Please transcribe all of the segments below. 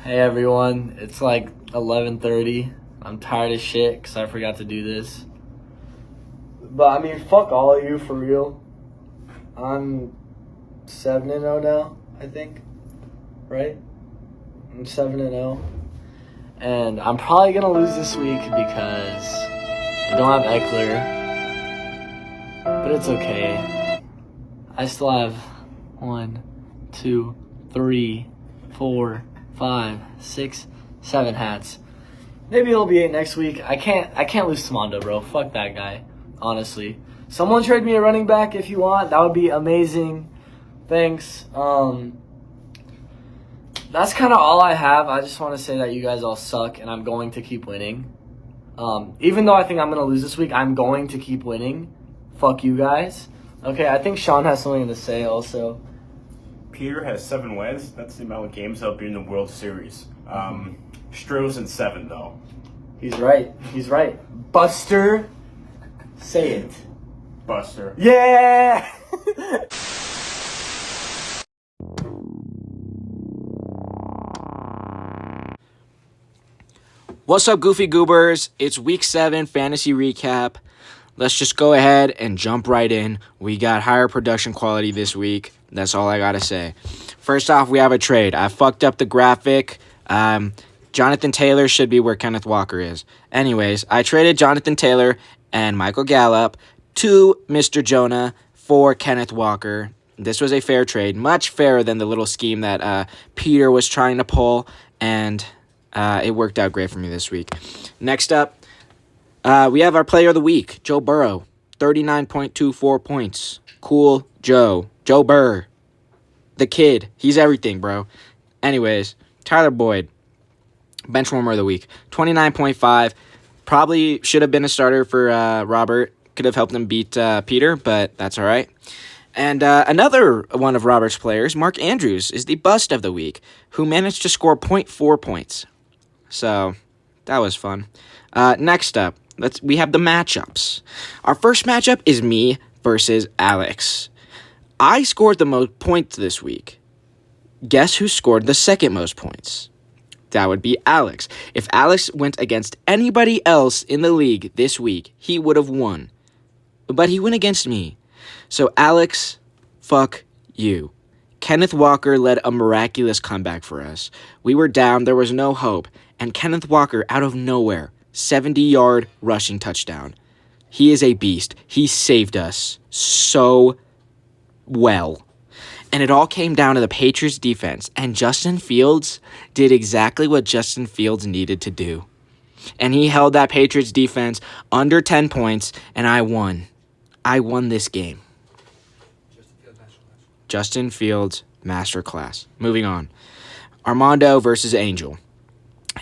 Hey everyone, it's like 11:30. I'm tired as shit because I forgot to do this. But I mean, fuck all of you for real. I'm 7-0 now, I think. Right? I'm 7-0. And I'm probably going to lose this week because I don't have Eckler. But it's okay. I still have 1, 2, 3, 4, 5, 6, 7 hats. Maybe it'll be 8 next week. I can't lose to Mondo, bro. Fuck that guy. Honestly. Someone trade me a running back if you want. That would be amazing. Thanks. That's kind of all I have. I just want to say that you guys all suck and I'm going to keep winning. Even though I think I'm going to lose this week, I'm going to keep winning. Fuck you guys. Okay, I think Sean has something to say also. Peter has 7 wins. That's the amount of games he'll be in the World Series. Stroh's in 7, though. He's right. He's right. Buster, say it. Buster. Yeah! What's up, Goofy Goobers? It's Week 7 Fantasy Recap. Let's just go ahead and jump right in. We got higher production quality this week. That's all I gotta say. First off, we have a trade. I fucked up the graphic. Jonathan Taylor should be where Kenneth Walker is. Anyways, I traded Jonathan Taylor and Michael Gallup to Mr. Jonah for Kenneth Walker. This was a fair trade, much fairer than the little scheme that Peter was trying to pull, and it worked out great for me this week. Next up, we have our player of the week, Joe Burrow, 39.24 points. Cool Joe. Joe Burr. The kid. He's everything, bro. Anyways, Tyler Boyd, bench warmer of the week, 29.5. Probably should have been a starter for Robert. Could have helped him beat Peter, but that's all right. And another one of Robert's players, Mark Andrews, is the bust of the week, who managed to score 0.4 points. So that was fun. Next up, we have the matchups. Our first matchup is me versus Alex. I scored the most points this week. Guess who scored the second most points? That would be Alex. If Alex went against anybody else in the league this week, he would have won. But he went against me. So Alex, fuck you. Kenneth Walker led a miraculous comeback for us. We were down, there was no hope, and Kenneth Walker, out of nowhere, 70-yard rushing touchdown. He is a beast. He saved us so well. And it all came down to the Patriots defense, and Justin Fields did exactly what Justin Fields needed to do. And he held that Patriots defense under 10 points, and I won. I won this game. Justin Fields masterclass. Moving on. Armando versus Angel.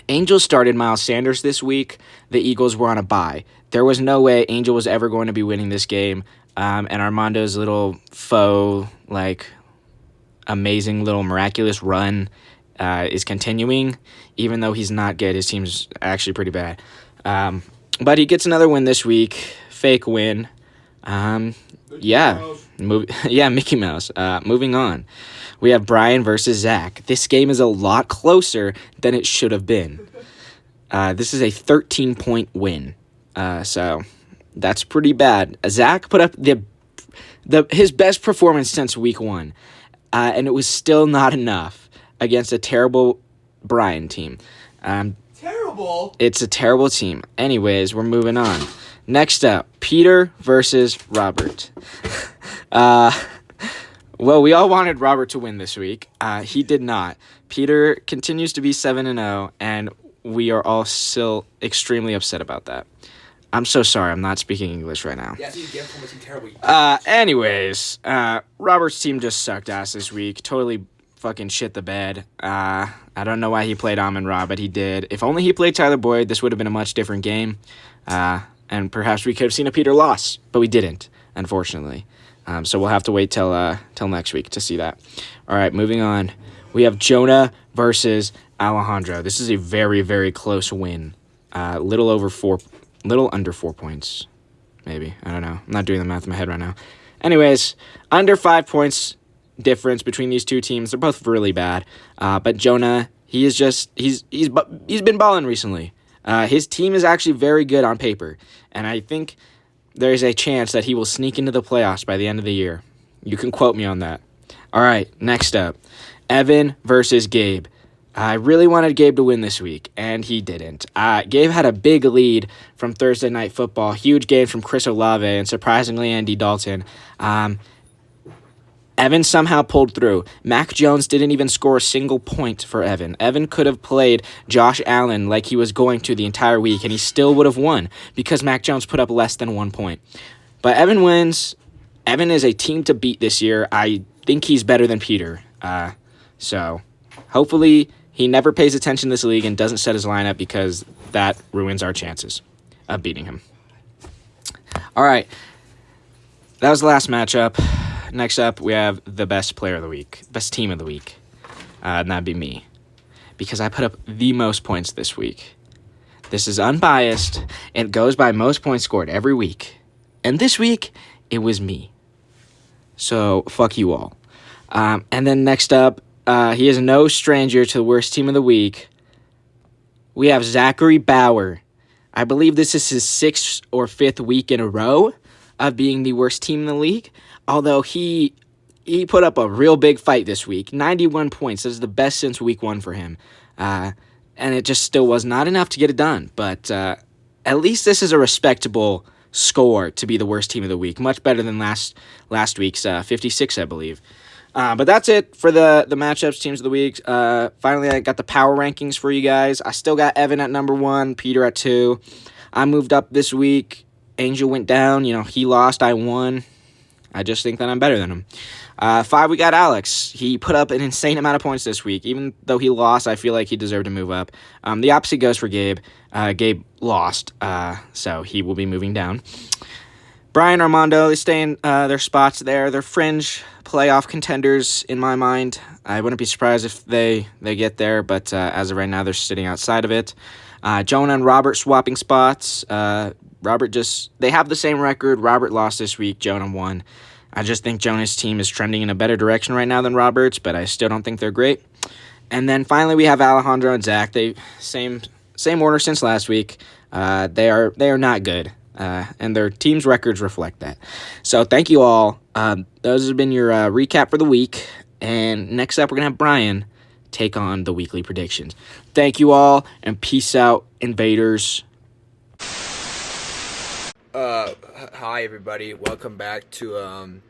Angel started Miles Sanders this week. The Eagles were on a bye. There was no way Angel was ever going to be winning this game. And Armando's little faux, amazing little miraculous run is continuing. Even though he's not good, his team's actually pretty bad. But he gets another win this week. Fake win. Mickey Mouse. Moving on. We have Brian versus Zach. This game is a lot closer than it should have been. This is a 13-point win. So that's pretty bad. Zach put up his best performance since week 1. And it was still not enough against a terrible Brian team. Terrible? It's a terrible team. Anyways, we're moving on. Next up, Peter versus Robert. Well, we all wanted Robert to win this week. He did not. Peter continues to be 7-0, and we are all still extremely upset about that. I'm so sorry. I'm not speaking English right now. Yes, you get from what you terrible. Anyways, Robert's team just sucked ass this week. Totally fucking shit the bed. I don't know why he played Amon-Ra, but he did. If only he played Tyler Boyd, this would have been a much different game. And perhaps we could have seen a Peter loss, but we didn't, unfortunately. So we'll have to wait till next week to see that. All right, moving on. We have Jonah versus Alejandro. This is a very, very close win. Little under 4 points, maybe. I don't know. I'm not doing the math in my head right now. Anyways, under 5 points difference between these two teams. They're both really bad. But Jonah, he is just he's been balling recently. His team is actually very good on paper, and I think there's a chance that he will sneak into the playoffs by the end of the year. You can quote me on that. All right, next up, Evan versus Gabe. I really wanted Gabe to win this week, and he didn't. Gabe had a big lead from Thursday Night Football, huge game from Chris Olave, and surprisingly Andy Dalton. Evan somehow pulled through. Mac Jones didn't even score a single point for Evan. Evan could have played Josh Allen like he was going to the entire week, and he still would have won because Mac Jones put up less than 1 point. But Evan wins. Evan is a team to beat this year. I think he's better than Peter. So hopefully he never pays attention to this league and doesn't set his lineup because that ruins our chances of beating him. All right. That was the last matchup. Next up, we have the best player of the week, best team of the week. And that'd be me because I put up the most points this week. This is unbiased. It goes by most points scored every week. And this week, it was me. So, fuck you all. And then next up, he is no stranger to the worst team of the week. We have Zachary Bauer. I believe this is his 6th or 5th week in a row of being the worst team in the league. Although he put up a real big fight this week. 91 points. This is the best since week 1 for him. And it just still was not enough to get it done. But at least this is a respectable score to be the worst team of the week. Much better than last week's 56, I believe. But that's it for the matchups, teams of the week. Finally, I got the power rankings for you guys. I still got Evan at number 1, Peter at 2. I moved up this week. Angel went down. He lost, I won. I just think that I'm better than him. 5, we got Alex. He put up an insane amount of points this week. Even though he lost, I feel like he deserved to move up. The opposite goes for Gabe. Gabe lost, so he will be moving down. Brian, Armando, they stay in their spots there. They're fringe playoff contenders in my mind. I wouldn't be surprised if they get there, but as of right now, they're sitting outside of it. Jonah and Robert swapping spots. They have the same record. Robert lost this week. Jonah won. I just think Jonah's team is trending in a better direction right now than Robert's, but I still don't think they're great. And then finally we have Alejandro and Zach. They same order since last week. They are not good. And their team's records reflect that. So thank you all. Those have been your recap for the week. And next up, we're going to have Brian take on the weekly predictions. Thank you all, and peace out, invaders. Hi everybody. Welcome back to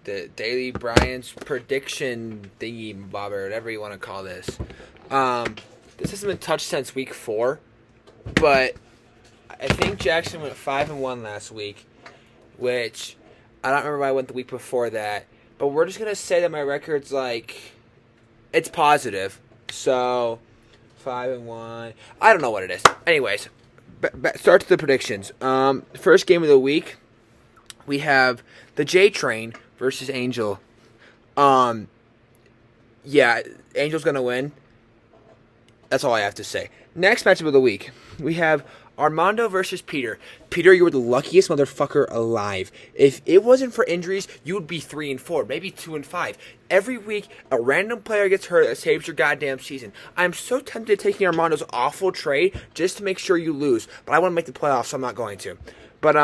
the Daily Brian's prediction thingy bobber, whatever you want to call this. This hasn't been touched since week 4, but I think Jackson went 5-1 last week, which I don't remember if I went the week before that. But we're just gonna say that my record's it's positive. So 5-1. I don't know what it is. Anyways, start to the predictions. First game of the week, we have the J Train versus Angel. Yeah, Angel's gonna win. That's all I have to say. Next matchup of the week, we have Armando versus Peter. Peter, you were the luckiest motherfucker alive. If it wasn't for injuries, you would be 3-4, maybe 2-5. Every week, a random player gets hurt that saves your goddamn season. I'm so tempted taking Armando's awful trade just to make sure you lose, but I want to make the playoffs, so I'm not going to. But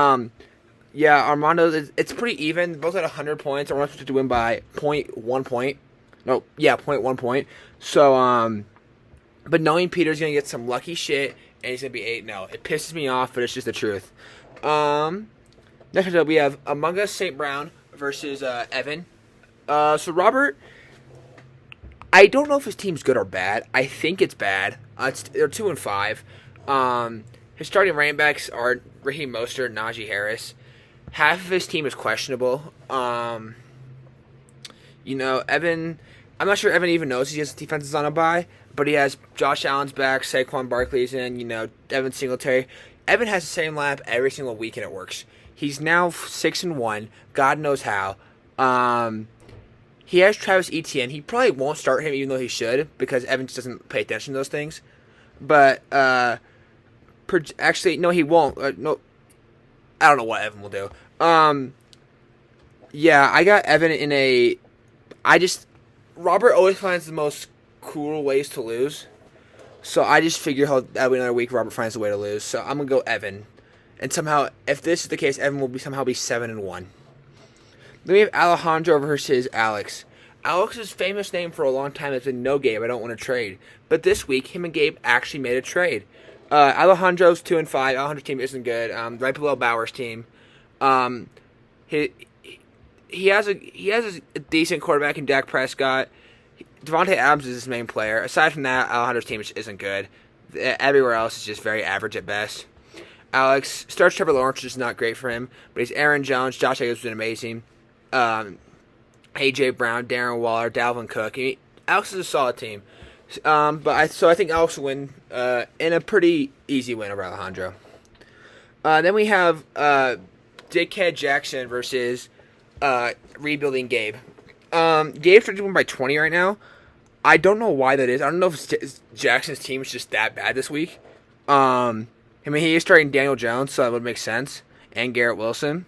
yeah, Armando, it's pretty even. Both at 100 points. Armando's supposed to win by 0.1 point. No, yeah, 0.1 point. So but knowing Peter's gonna get some lucky shit. And he's going to be 8-0. It pisses me off, but it's just the truth. Next up, we have Among Us St. Brown versus Evan. So Robert, I don't know if his team's good or bad. I think it's bad. They're 2-5. His starting running backs are Raheem Mostert and Najee Harris. Half of his team is questionable. Evan, I'm not sure Evan even knows he has defenses on a bye. But he has Josh Allen's back, Saquon Barkley's in, Devin Singletary. Evan has the same lineup every single week, and it works. He's now 6-1. God knows how. He has Travis Etienne. He probably won't start him, even though he should, because Evan just doesn't pay attention to those things. But actually, no, he won't. No, I don't know what Evan will do. Yeah, I got Evan in a. Robert always finds the most cool ways to lose. So I just figure that'll be another week Robert finds a way to lose. So I'm gonna go Evan, and somehow if this is the case, Evan will somehow be 7-1. Then we have Alejandro versus Alex. Alex's famous name for a long time has been No Gabe, I don't want to trade. But this week, him and Gabe actually made a trade. Alejandro's 2-5. Alejandro's team isn't good. Right below Bauer's team. He has a decent quarterback in Dak Prescott. Devontae Adams is his main player. Aside from that, Alejandro's team isn't good. Everywhere else is just very average at best. Alex starts Trevor Lawrence, which is not great for him, but he's Aaron Jones. Josh Jacobs has been amazing. A.J. Brown, Darren Waller, Dalvin Cook. Alex is a solid team. I think Alex will win in a pretty easy win over Alejandro. Then we have Dickhead Jackson versus Rebuilding Gabe. Gabe's trying to win by 20 right now. I don't know why that is. I don't know if Jackson's team is just that bad this week. He is starting Daniel Jones, so that would make sense, and Garrett Wilson.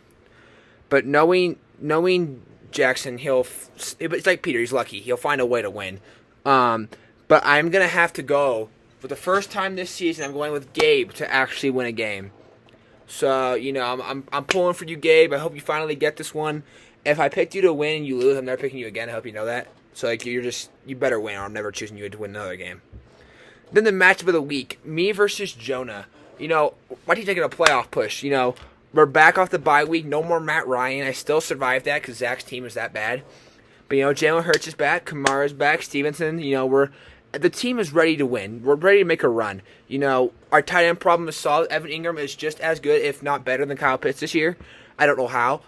But knowing Jackson, it's like Peter. He's lucky. He'll find a way to win. But I'm gonna have to go for the first time this season. I'm going with Gabe to actually win a game. So I'm pulling for you, Gabe. I hope you finally get this one. If I picked you to win and you lose, I'm never picking you again. I hope you know that. So you better win, or I'm never choosing you to win another game. Then the matchup of the week: me versus Jonah. My team's taking a playoff push. We're back off the bye week. No more Matt Ryan. I still survived that because Zach's team is that bad. But Jalen Hurts is back. Kamara's back. Stevenson. The team is ready to win. We're ready to make a run. Our tight end problem is solved. Evan Ingram is just as good, if not better, than Kyle Pitts this year. I don't know how.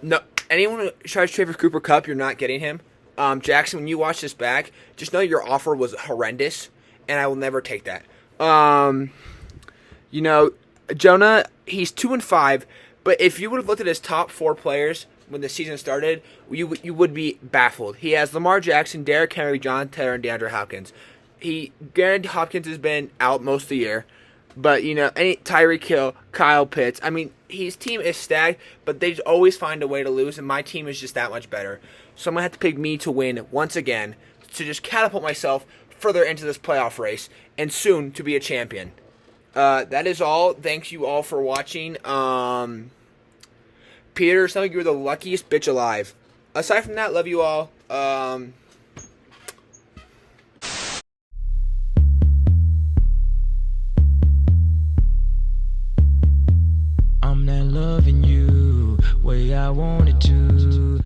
No, anyone who tries to trade for Cooper Kupp, you're not getting him. Jackson, when you watch this back, just know your offer was horrendous, and I will never take that. Jonah, he's 2-5, but if you would have looked at his top 4 players when the season started, you would be baffled. He has Lamar Jackson, Derrick Henry, John Taylor, and DeAndre Hopkins. Granted, Hopkins has been out most of the year, but Tyreek Hill, Kyle Pitts. His team is stacked, but they always find a way to lose, and my team is just that much better. So I'm gonna have to pick me to win once again to just catapult myself further into this playoff race and soon to be a champion. That is all. Thanks you all for watching. Peter, sounds like you're the luckiest bitch alive. Aside from that, love you all. I'm not loving you way I wanted to.